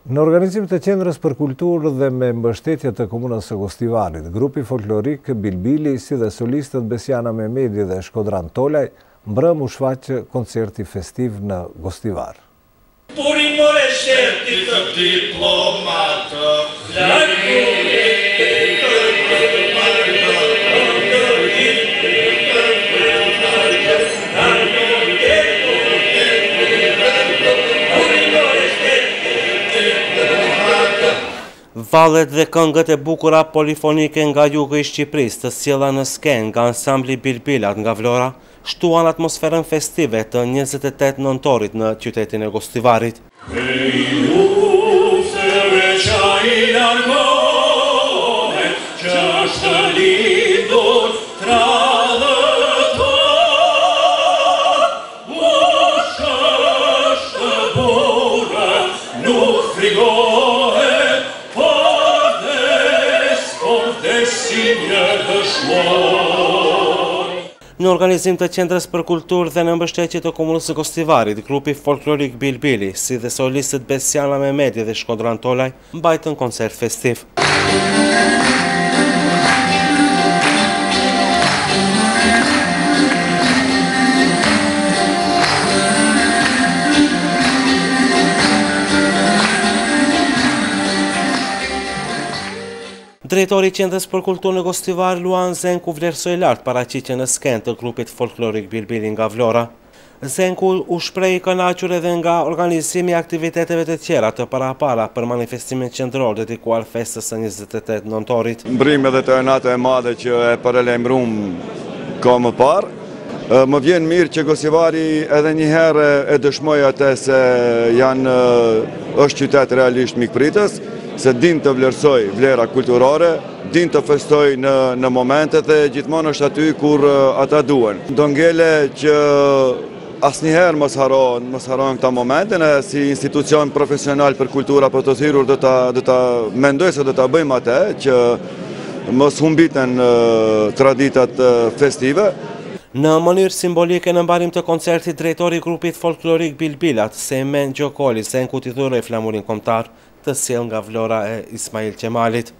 Në organizim të Qendrës për Kulturë dhe me mbështetje të Komunës së Gostivarit, grupi folklorik Bilbili si dhe solistët Besiana Mehmeti dhe Shkodran Tolaj mbrëm u shfaq koncerti festiv në Gostivar. Vallet dhe këngët e bukura polifonike nga jugu i Shqipërisë të sjella në skenë nga ansambli Bilbilat nga Vlora shtuan atmosferën festive të 28 nëntorit në qytetin e Gostivarit. Në organizim të Qendrës për Kulturë dhe në mbështetje të Komunës së Gostivarit, grupi folklorik Bilbili, si dhe solistët Besiana Mehmeti dhe Shkodran Tolaj, mbajtën koncert festiv. Drejtori i Qendrës për Kulturë në Gostivar, Luan Zenku, vlerësoi lart paraqitjen në skenë të grupit folklorik Bilbili nga Vlora. Zenku u shpreh i kënaqur edhe nga organizimi i aktiviteteve të tjera të parapara për manifestimin qendror dedikuar festës së 28 nëntorit. Mbrim edhe të natë e madhe që e paralajmëruam ka më parë. Më vjen mirë që Gostivari edhe një herë e dëshmoi atë se është qytet realisht mikpritës, se din të vlerësoj vlera kulturore, din të festoj në momentet dhe gjithmonë është aty kur ata duen. Do ngele që asnjëherë mos harojnë këta momente, ne si institucion profesional për kultura për të thirrur do ta mendoj se do ta bëjmë atë që mos humbiten traditat festive. Në mënyrë simbolike në mbarim të koncertit, drejtori i grupit folklorik Bilbilat, Sejmen Gjokoli, Zenku t'i dhuroi flamurin kombëtar të sjell nga Vlora e Ismail Qemalit.